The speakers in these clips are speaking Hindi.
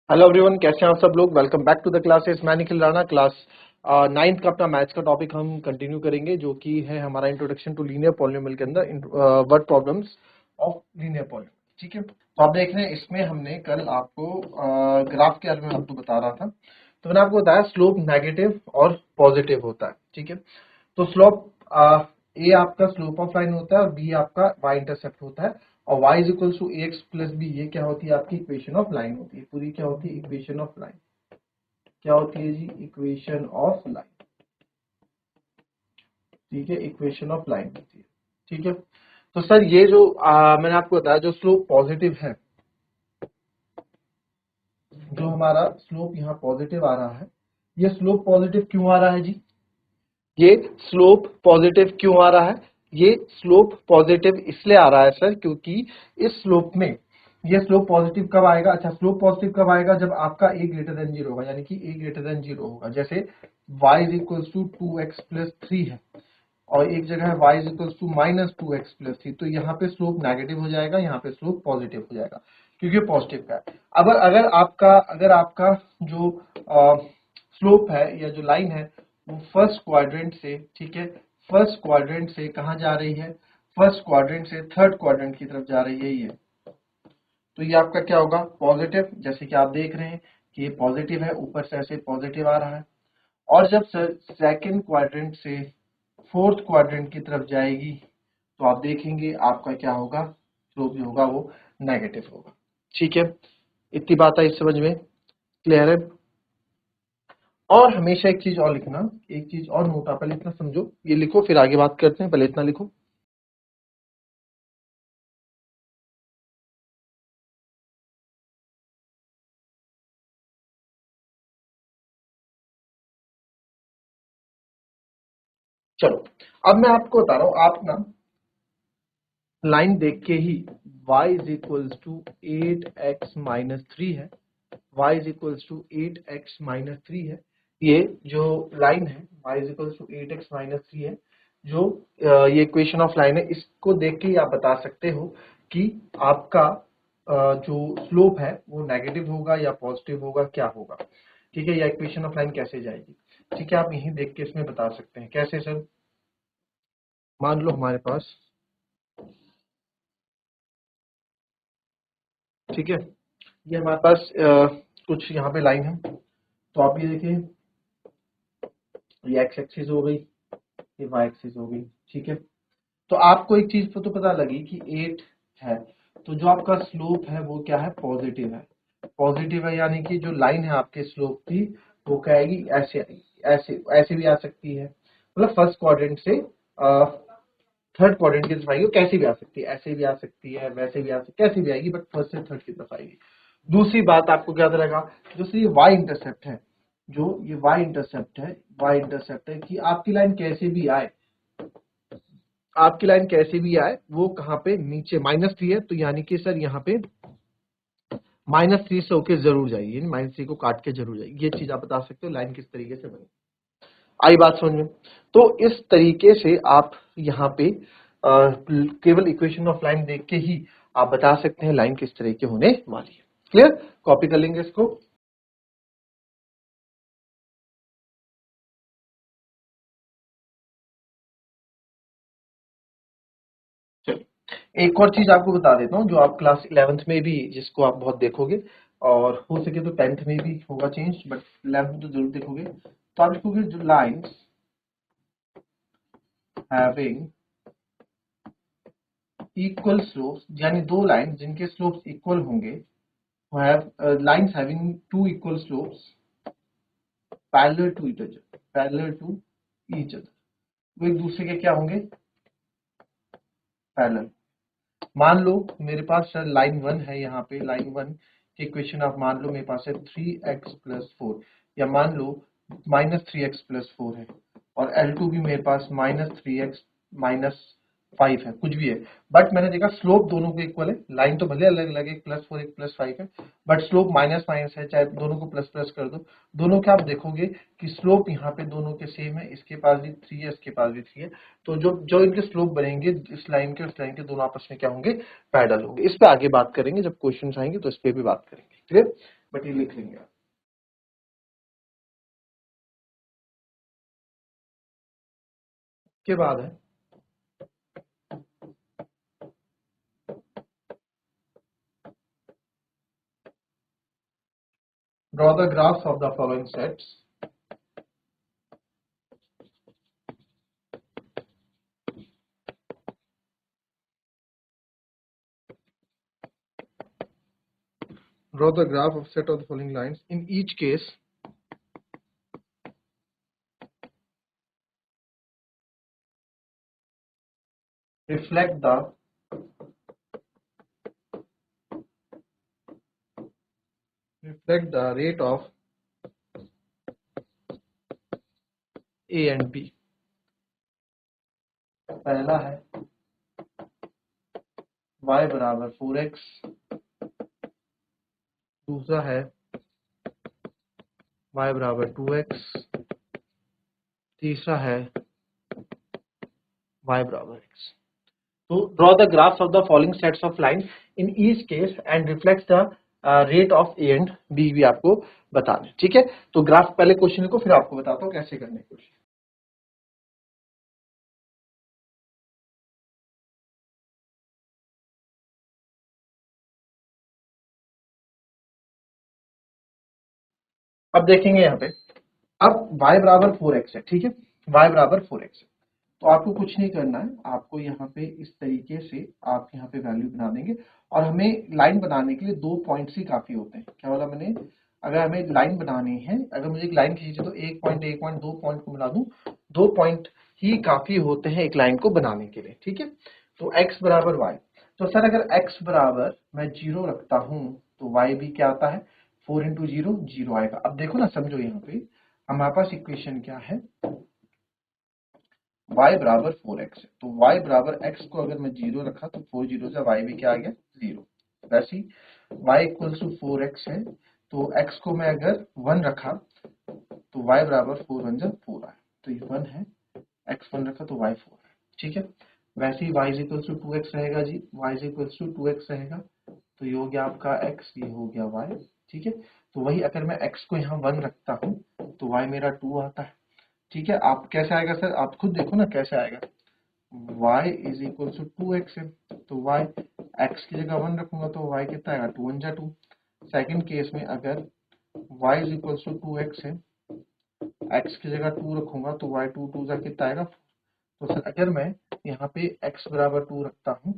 हेलो एवरीवन, कैसे हैं आप सब लोग। Welcome back to the classes. मैं निखिल राणा। क्लास 9th का अपना मैथ्स का टॉपिक हम कंटिन्यू करेंगे, जो कि है हमारा इंट्रोडक्शन टू लीनियर पॉलिनोमियल के अंदर word problems of linear polynomial. ठीक है, तो आप देख रहे हैं इसमें हमने कल आपको ग्राफ के बारे में आपको बता रहा था। तो मैंने आपको बताया स्लोप नेगेटिव और पॉजिटिव होता है। ठीक है, तो स्लोप ए आपका स्लोप ऑफ लाइन होता है और बी आपका वाई इंटरसेप्ट होता है, और y is equal to x plus b, ये क्या होती है आपकी इक्वेशन ऑफ लाइन होती है। पूरी क्या होती है, इक्वेशन ऑफ लाइन। क्या होती है जी, इक्वेशन ऑफ लाइन। ठीक है, इक्वेशन ऑफ लाइन होती है। ठीक है, तो सर ये जो मैंने आपको बताया जो स्लोप पॉजिटिव है, जो हमारा स्लोप यहाँ पॉजिटिव आ रहा है, ये स्लोप पॉजिटिव क्यों आ रहा है जी, ये स्लोप पॉजिटिव क्यों आ रहा है, ये स्लोप पॉजिटिव इसलिए आ रहा है सर क्योंकि इस स्लोप में ये स्लोप पॉजिटिव कब आएगा। अच्छा, स्लोप पॉजिटिव कब आएगा, जब आपका a ग्रेटर देन 0 होगा, यानी कि a ग्रेटर देन 0 होगा। जैसे y is equal to 2x plus 3 है और एक जगह है y is equal to minus 2x plus 3, तो यहाँ पे स्लोप नेगेटिव हो जाएगा, यहाँ पे स्लोप पॉजिटिव हो जाएगा क्योंकि पॉजिटिव का है। अब अगर आपका जो स्लोप है या जो लाइन है वो फर्स्ट क्वाड्रेंट से, ठीक है, फर्स्ट क्वाड्रेंट से कहाँ जा रही है, फर्स्ट क्वाड्रेंट से थर्ड क्वाड्रेंट की तरफ जा रही है ये, तो ये आपका क्या होगा, पॉजिटिव। जैसे कि आप देख रहे हैं कि ये पॉजिटिव है, ऊपर से ऐसे पॉजिटिव आ रहा है। और जब सेकंड क्वाड्रेंट से फोर्थ क्वाड्रेंट की तरफ जाएगी तो आप देखेंगे आपका क्या होगा, स्लोप जो होगा वो नेगेटिव होगा। ठीक है, इतनी बात आई समझ में, क्लियर है। और हमेशा एक चीज और लिखना, एक चीज और नोट, आप पहले इतना समझो, ये लिखो फिर आगे बात करते हैं, पहले इतना लिखो। चलो, अब मैं आपको बता रहा हूं, आप ना लाइन देख के ही y is equals to 8x minus 3 है, y is equals to 8x minus 3 है, ये जो लाइन है y is equals to 8x minus 3 है, जो ये इक्वेशन ऑफ लाइन है, इसको देख के ही आप बता सकते हो कि आपका जो स्लोप है वो नेगेटिव होगा या पॉजिटिव होगा, क्या होगा। ठीक है, या इक्वेशन ऑफ लाइन कैसे जाएगी। ठीक है, आप यही देख के इसमें बता सकते हैं। कैसे सर, मान लो हमारे पास, ठीक है, ये हमारे पास कुछ यहाँ पे लाइन है, तो आप ये देखिए, ये एक्स एक्सिस हो गई, ये वाई एक्सिस हो गई। ठीक है, तो आपको एक चीज तो पता लगी कि 8 है, तो जो आपका स्लोप है वो क्या है, पॉजिटिव है। पॉजिटिव है यानी कि जो लाइन है आपके स्लोप की वो क्या आएगी, ऐसे आएगी, ऐसे ऐसे भी आ सकती है, मतलब फर्स्ट क्वाड्रेंट से थर्ड क्वाड्रेंट की तरफ आएगी, कैसे भी आ सकती है, ऐसे भी आ सकती है, वैसे भी आ सकती है, कैसे भी आएगी, बट फर्स्ट से थर्ड की तरफ आएगी। दूसरी बात आपको क्या लगा, दूसरी वाई इंटरसेप्ट है, जो ये वाई इंटरसेप्ट है, वाई इंटरसेप्ट है कि आपकी लाइन कैसे भी आए, आपकी लाइन कैसे भी आए वो कहाँ पे, नीचे -3 है, तो यानी कि सर यहाँ पे -3 से होके जरूर जाइए, -3 को काट के जरूर जाइए। ये चीज आप बता सकते हो लाइन किस तरीके से बनी। आई बात समझ में। तो इस तरीके से आप यहाँ पे केवल इक्वेशन ऑफ लाइन देख के ही आप बता सकते हैं लाइन किस तरह की होने वाली है। क्लियर, कॉपी कर लेंगे इसको। चलिए, एक और चीज आपको बता देता हूँ, जो आप क्लास 11th में भी जिसको आप बहुत देखोगे, और हो सके तो 10th में भी होगा चेंज, बट 11th में तो जरूर देखोगे। तो आप लिखोगे जो लाइन्स हैविंग इक्वल स्लोप्स, यानी दो लाइन जिनके स्लोप्स इक्वल होंगे, lines having two equal slopes parallel to each other, parallel to each other, वो एक दूसरे के क्या होंगे, पैरेलल। मान लो मेरे पास सर लाइन 1 है, यहाँ पे लाइन 1 की इक्वेशन आप मान लो मेरे पास है 3x प्लस 4, या मान लो -3x प्लस 4 है, और L2 भी मेरे पास -3x माइनस 5 है, कुछ भी है, बट मैंने देखा स्लोप दोनों के इक्वल है। लाइन तो भले अलग अलग है, एक +4 एक +5 है, बट स्लोप माइनस माइनस है, चाहे दोनों को प्लस प्लस कर दो, दोनों के आप देखोगे कि स्लोप यहाँ पे दोनों के सेम है, इसके पास भी 3 है, इसके पास भी 3 है, तो जो जो इनके स्लोप बनेंगे, इस लाइन के उस लाइन के दोनों आपस में क्या होंगे, पैरेलल होंगे। इस पे आगे बात करेंगे, जब क्वेश्चंस आएंगे तो इस पे भी बात करेंगे। क्लियर, बट ये लिख लेंगे आप। के बाद है draw the graphs of the following sets. Draw the graph of set of the following lines. In each case, reflect the rate of A and B. पहला है y बराबर 4x, दूसरा है y बराबर 2x, तीसरा है y बराबर x. तो draw the graphs of the following sets of lines in each case and reflects the rate of A and B भी आपको बताना है, ठीक है। तो ग्राफ पहले क्वेश्चन को फिर आपको बताता हूँ कैसे करने की कोशिश। अब देखेंगे यहाँ पे, अब y बराबर 4x है, ठीक है, y बराबर 4x है। तो आपको कुछ नहीं करना है, आपको यहाँ पे इस तरीके से आप यहाँ पे वैल्यू बना देंगे और हमें लाइन बनाने के लिए 2 पॉइंट्स ही काफी होते हैं। क्या बोला मैंने, अगर हमें लाइन बनानी है, अगर मुझे एक लाइन खींची तो 1 पॉइंट 1 पॉइंट 2 पॉइंट को मिला दूं, 2 पॉइंट ही काफी होते हैं एक लाइन को बनाने के लिए, ठीक है। तो x बराबर y, तो सर अगर x बराबर मैं 0 रखता हूं तो y भी क्या आता है, 4 इंटू 0 0 आएगा। अब देखो ना, समझो यहाँ पे हमारे पास इक्वेशन क्या है, y बराबर 4x है, तो y बराबर x को अगर मैं 0 रखा तो 4 0 से y भी क्या आ गया 0। वैसे ही y इक्वल्स टू 4x है, तो x को मैं अगर 1 रखा तो y बराबर 4 1 जा 4 आए, तो ये 1 है, x 1 रखा तो y 4 है, ठीक है। वैसे ही y इक्वल्स टू 2x रहेगा जी, y इक्वल्स टू 2x रहेगा, तो ये हो गया आपका x, ये हो गया y, ठीक है। तो वही अगर मैं x को यहाँ 1 रखता हूँ तो y मेरा 2 आता है, ठीक है। आप कैसे आएगा सर, आप खुद देखो ना कैसे आएगा, y is equal to 2x है, तो y x की जगह 1 रखूंगा तो y कितना आएगा 2 1 जा 2। सेकंड केस में अगर y is equal to 2x है, x की जगह 2 रखूंगा तो y 2 2 जा कितना आएगा। तो सर अगर मैं यहाँ पे x बराबर 2 रखता हूँ,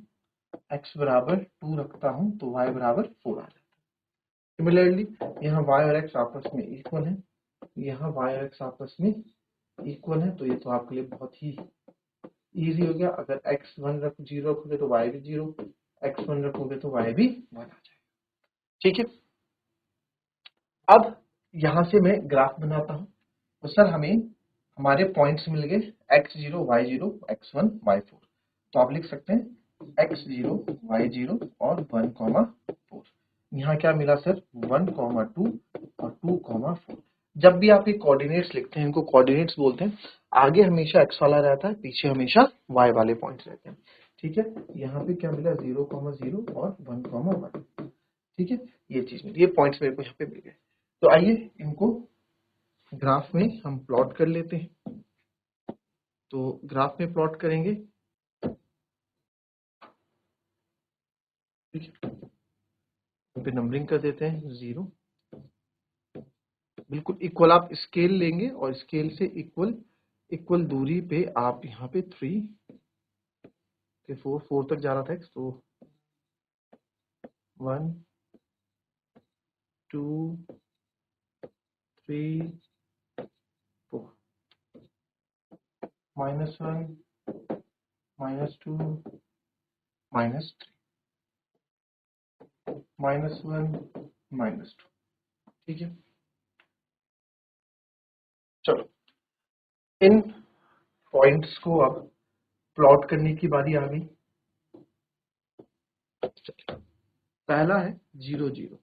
x बराबर 2 रखता हूँ तो y बराबर 4 आ जाता है। सिमिलरली यहाँ y और x आपस में इक्वल है, यहाँ y और x आपस में इक्वल है, तो ये तो आपके लिए बहुत ही इजी हो गया। अगर x 1 0 रखोगे तो y भी 0, x 1 रखोगे तो y भी 1 आ जाएगा, ठीक है। अब यहां से मैं ग्राफ बनाता हूं, तो सर हमें हमारे पॉइंट्स मिल गए x0 y0 x1 y4, तो आप लिख सकते हैं x0 y0 और 1 4। यहाँ क्या मिला सर 1 2 और 2 4। जब भी आप ये कोऑर्डिनेट्स लिखते हैं, इनको कोऑर्डिनेट्स बोलते हैं, आगे हमेशा x वाला रहता है, पीछे हमेशा y वाले पॉइंट्स रहते हैं, ठीक है। यहाँ पे क्या मिला 0 0 और 1 1, ठीक है। ये चीज मिली, ये पॉइंट्स मेरे को यहाँ पे मिल गए। तो आइए इनको ग्राफ में हम प्लॉट कर लेते हैं। तो ग्राफ में प्लॉट करेंगे, ठीक है, यहाँ पे नंबरिंग कर देते हैं 0, बिल्कुल इक्वल आप स्केल लेंगे और स्केल से इक्वल दूरी पे आप यहाँ पे 3 से 4 तक जा रहा था, तो 1 2 3 4, -1 -2 -3 -1 -2, ठीक है। चलो इन पॉइंट्स को अब प्लॉट करने की बारी आ गई। पहला है 0 0,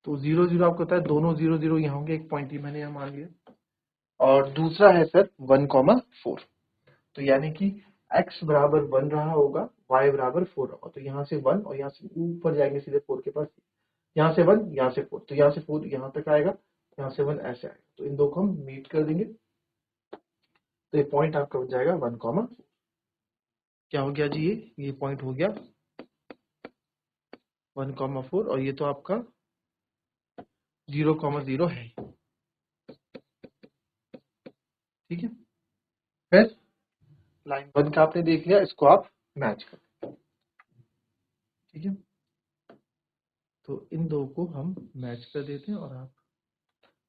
तो 0 0 आपको पता है दोनों 0 0 यहाँ होंगे, एक पॉइंट ही मैंने यहाँ मान लिया। और दूसरा है सर 1 4, तो यानी कि x बराबर 1 रहा होगा, y बराबर 4 होगा, तो यहाँ से 1 और यहाँ से ऊपर जाएंगे सीधे 4 के पास, यहाँ से 1, यहाँ से 4, तो यहाँ से 4 यहाँ तक आएगा, यहाँ से 1 ऐसे आएगा, तो इन दो को हम मीट कर देंगे, तो ये पॉइंट आपका बन जाएगा 1, क्या हो गया जी, ये पॉइंट हो गया 1,4, और ये तो आपका 0,0 है, ठीक है। फिर लाइन 1 का आपने देख लिया, इसको आप मैच कर, ठीक है। तो इन दो को हम मैच कर देते हैं, और आप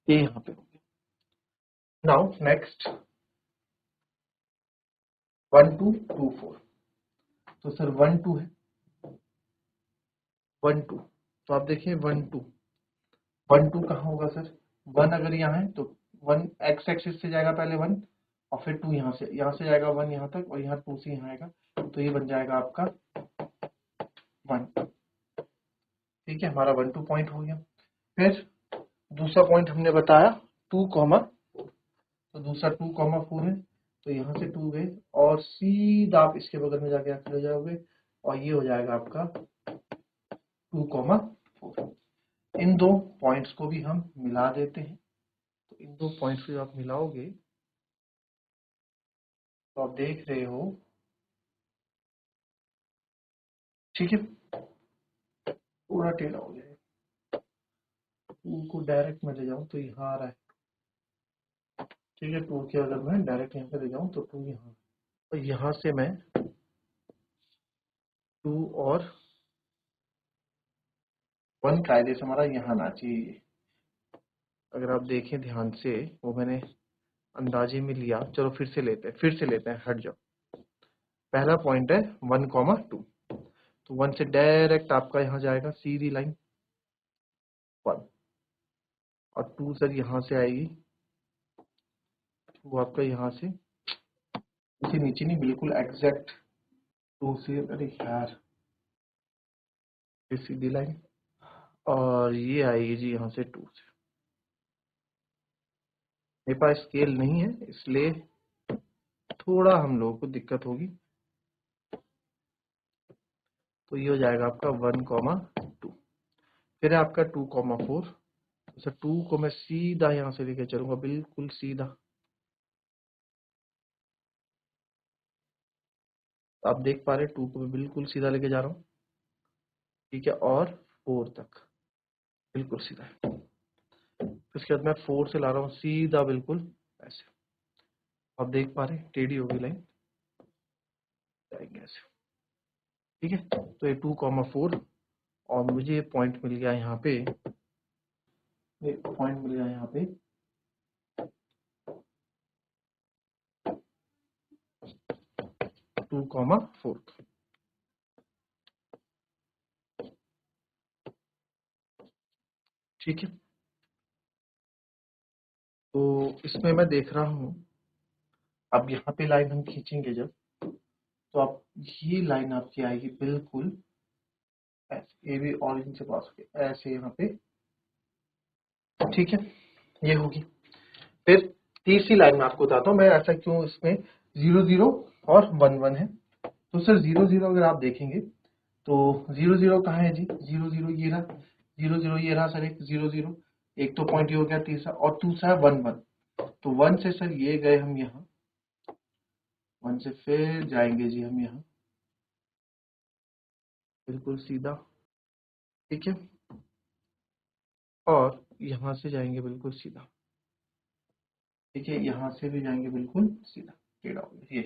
ये यहाँ पे होंगे। नाउ नेक्स्ट 1 2 2 4, तो सर 1 2 है, 1 2, तो आप देखिए 1 2 1 2 कहाँ होगा सर, 1 अगर यहाँ है तो 1 एक्स एक्सिस से जाएगा पहले 1, और फिर 2 यहाँ से जाएगा 1 यहाँ तक, और यहाँ 2 से यहाँ आएगा, तो ये बन जाएगा आपका 1, ठीक है। हमारा 1 2 पॉइंट हो गया। फिर दूसरा पॉइंट हमने बताया 2, तो दूसरा 2,4 है, तो यहाँ से 2 गए और सीधा आप इसके बगल में जाके खड़े जाओगे, और ये हो जाएगा आपका 2,4। इन दो पॉइंट्स को भी हम मिला देते हैं, तो इन दो पॉइंट्स को आप मिलाओगे तो आप देख रहे हो, ठीक है, पूरा टेढ़ा हो जाएगा। 2 को डायरेक्ट में ले जाऊं तो यहाँ आ रहा है, ठीक है। 2 के अगर मैं डायरेक्ट यहाँ पे ले जाऊं तो 2 यहाँ, तो यहाँ से मैं 2 और 1 कायदे से हमारा यहाँ आना चाहिए। अगर आप देखें ध्यान से, वो मैंने अंदाजे में लिया, चलो फिर से लेते हैं, हट जाओ। पहला पॉइंट है 1,2, तो 1 से डायरेक्ट आपका यहाँ जाएगा सीधी लाइन 1, और 2 सर यहाँ से आएगी, वो आपका यहाँ से इसे नीचे नहीं, बिल्कुल एग्जैक्ट 2 से, अरे यार, ये सीधी लाइन, और ये आएगी जी यहाँ से 2 से। मेरे पास स्केल नहीं है, इसलिए थोड़ा हम लोगों को दिक्कत होगी, तो ये हो जाएगा आपका 1,2। फिर है आपका 2,4, सर 2 को मैं सीधा यहाँ से लेके चलूंगा, बिल्कुल सीधा, आप देख पा रहे 2 को मैं बिल्कुल सीधा लेके जा रहा हूँ, ठीक है, और 4 तक बिल्कुल सीधा। उसके बाद मैं 4 से ला रहा हूँ सीधा बिल्कुल ऐसे, आप देख पा रहे टेढ़ी होगी लाइन, जाएंगे ऐसे, ठीक है। तो ये 2,4, और मुझे ये पॉइंट मिल गया यहाँ पे, ये पॉइंट मिल गया यहाँ पे 2,4, ठीक है। तो इसमें मैं देख रहा हूँ, अब यहाँ पे लाइन हम खींचेंगे जब, तो आप ये लाइन आपकी आएगी बिल्कुल ऐसे, ये भी ऑरिजिन से पास होगी ऐसे यहाँ पे, ठीक है, ये होगी। फिर तीसरी लाइन में आपको बताता हूँ मैं ऐसा क्यों, इसमें 0 0 और 1 1 है। तो सर 0 0 अगर आप देखेंगे तो 0 0 कहाँ है जी, 0 0 ये रहा, 0 0 ये रहा सर, एक 0 0, एक तो पॉइंट ये हो गया तीसरा, और दूसरा है 1 1, तो 1 से सर ये गए हम यहाँ, 1 से फिर जाएंगे जी हम यहाँ बिल्कुल सीधा, ठीक है, और यहाँ से जाएंगे बिल्कुल सीधा, ठीक है, यहाँ से भी जाएंगे बिल्कुल सीधा, टेढ़ा हो गया ये,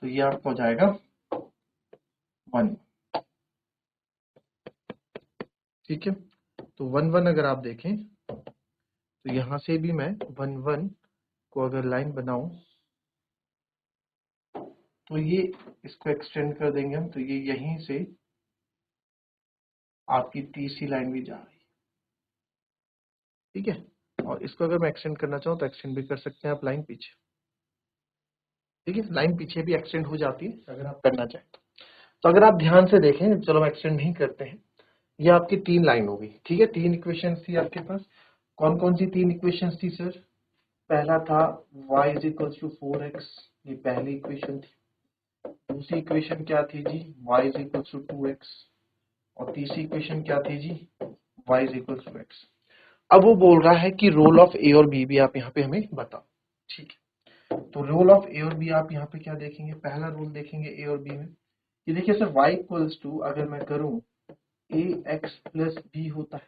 तो ये आपका हो जाएगा 1, ठीक है। तो 1 1 अगर आप देखें तो यहाँ से भी मैं 1 1 को अगर लाइन बनाऊं तो ये इसको एक्सटेंड कर देंगे हम, तो ये यहीं से आपकी तीसरी लाइन भी जा रही है, ठीक है। और इसको अगर मैं एक्सटेंड करना चाहूँ तो एक्सटेंड भी कर सकते हैं आप लाइन पीछे, ठीक है, लाइन पीछे भी एक्सटेंड हो जाती है अगर आप करना चाहें तो अगर आप ध्यान से देखें, चलो हम एक्सटेंड नहीं करते हैं, ये आपकी 3 लाइन हो गई, ठीक है। 3 इक्वेशन थी आपके पास, कौन कौन सी 3 इक्वेशन थी सर, पहला था y = 4x, ये पहली इक्वेशन थी। दूसरी इक्वेशन क्या थी जी, y = 2x, और तीसरी इक्वेशन क्या थी जी, y is equal to x. अब वो बोल रहा है कि रोल ऑफ ए और बी भी आप यहाँ पे हमें बताओ। ठीक है, तो रोल ऑफ ए और बी आप यहाँ पे क्या देखेंगे, पहला रूल देखेंगे ए और बी में। ये देखिए सर y इक्वल्स टू अगर मैं करूं ए एक्स प्लस बी होता है,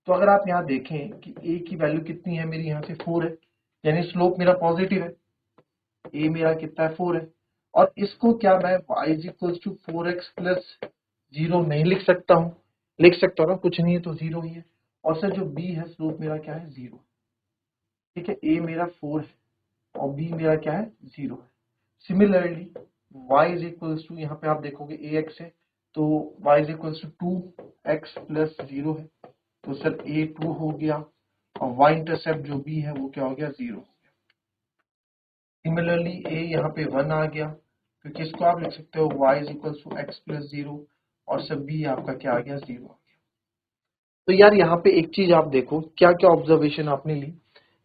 तो अगर आप यहाँ देखें कि a की वैल्यू कितनी है मेरी यहाँ से 4 है, यानी स्लोप मेरा पॉजिटिव है, a मेरा कितना है 4 है। और इसको क्या मैं y is equals to 4x plus 0 नहीं लिख सकता हूँ? लिख सकता हूँ ना, कुछ नहीं है तो 0 ही है। और सर जो b है स्लोप मेरा क्या है 0। ठीक है, a मेरा 4 है और b मेरा क्या है 0 है। Similarly y is equals to, यहाँ पे आप देखोगे ax है तो y is equals to 2x plus 0 है, तो सर a 2 हो गया और y इंटरसेप्ट जो b है वो क्या हो गया 0 हो गया। सिमिलरली a यहाँ पे 1 आ गया, क्योंकि इसको आप लिख सकते हो y is equals to x plus 0 और सर b आपका क्या आ गया 0 आ गया। तो यार यहाँ पे एक चीज आप देखो, क्या क्या ऑब्जर्वेशन आपने ली।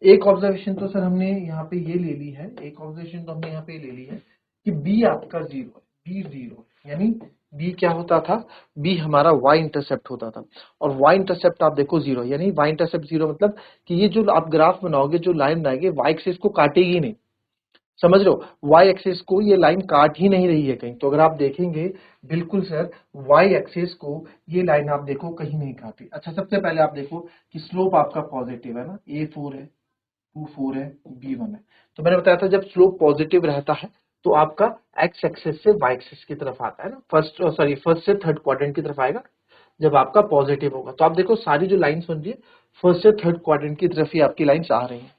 एक ऑब्जर्वेशन तो सर हमने यहाँ पे ये ले ली है, एक ऑब्जर्वेशन तो हमने यहाँ पे ले ली है कि b आपका 0 है, b 0 है, यानी b क्या होता था, b हमारा y इंटरसेप्ट होता था और y इंटरसेप्ट आप देखो 0, यानी y इंटरसेप्ट 0 मतलब कि ये जो आप ग्राफ बनाओगे, जो लाइन बनाएंगे y एक्सिस को काटेगी नहीं, समझ लो y एक्सिस को ये लाइन काट ही नहीं रही है कहीं। तो अगर आप देखेंगे बिल्कुल सर y एक्सिस को ये लाइन आप देखो कहीं नहीं काटी। अच्छा, सबसे पहले आप देखो कि स्लोप आपका पॉजिटिव है ना, a 4 है, 2 4 है, b 1 है। तो मैंने बताया था जब स्लोप पॉजिटिव रहता है तो आपका x एक्सिस से y एक्सिस की तरफ आता है ना, फर्स्ट से थर्ड क्वाड्रेंट की तरफ आएगा जब आपका पॉजिटिव होगा। तो आप देखो सारी जो लाइंस बन रही है फर्स्ट से थर्ड क्वाड्रेंट की तरफ ही आपकी लाइंस आ रही हैं।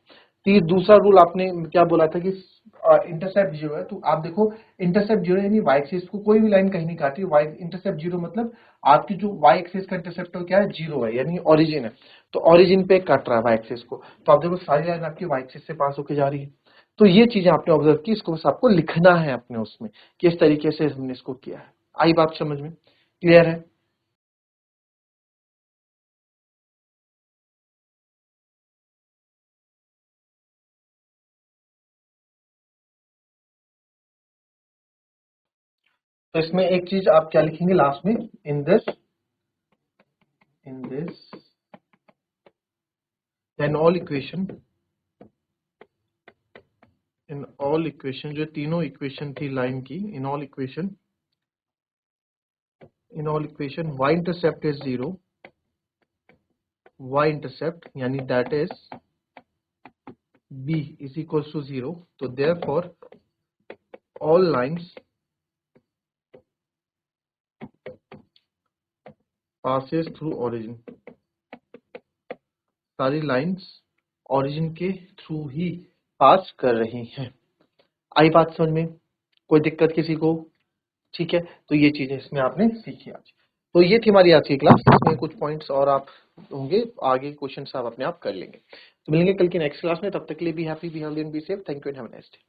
तो दूसरा रूल आपने क्या बोला था कि इंटरसेप्ट 0 है, तो आप देखो इंटरसेप्ट 0 यानी y एक्सिस को कोई भी लाइन कहीं नहीं काटी, y इंटरसेप्ट 0 मतलब आपकी जो y एक्सिस का इंटरसेप्ट क्या है 0 है, यानी ओरिजिन है, तो ओरिजिन पे काट रहा है y एक्सिस को। तो आप देखो सारी लाइन आपकी y एक्सिस से पास होकर जा रही है। तो ये चीजें आपने ऑब्जर्व की, इसको बस आपको लिखना है अपने उसमें कि इस तरीके से हमने इसको किया है। आई बात समझ में, क्लियर है? तो इसमें एक चीज आप क्या लिखेंगे लास्ट में, in this then all equation, in all equation जो तीनों इक्वेशन थी लाइन की, in all equation y intercept is 0, y intercept यानी that is b is equal to 0, तो therefore all lines passes through origin, सारी लाइंस ओरिजिन के थ्रू ही पास कर रही हैं। आई बात समझ में, कोई दिक्कत किसी को? ठीक है, तो ये चीजें इसमें आपने सीखी आज। तो ये थी हमारी आज की क्लास, इसमें कुछ पॉइंट्स और आप होंगे, आगे क्वेश्चन आप अपने आप कर लेंगे। तो मिलेंगे कल की नेक्स्ट क्लास में, तब तक के लिए be happy, be healthy and be safe. Thank you and have a nice day.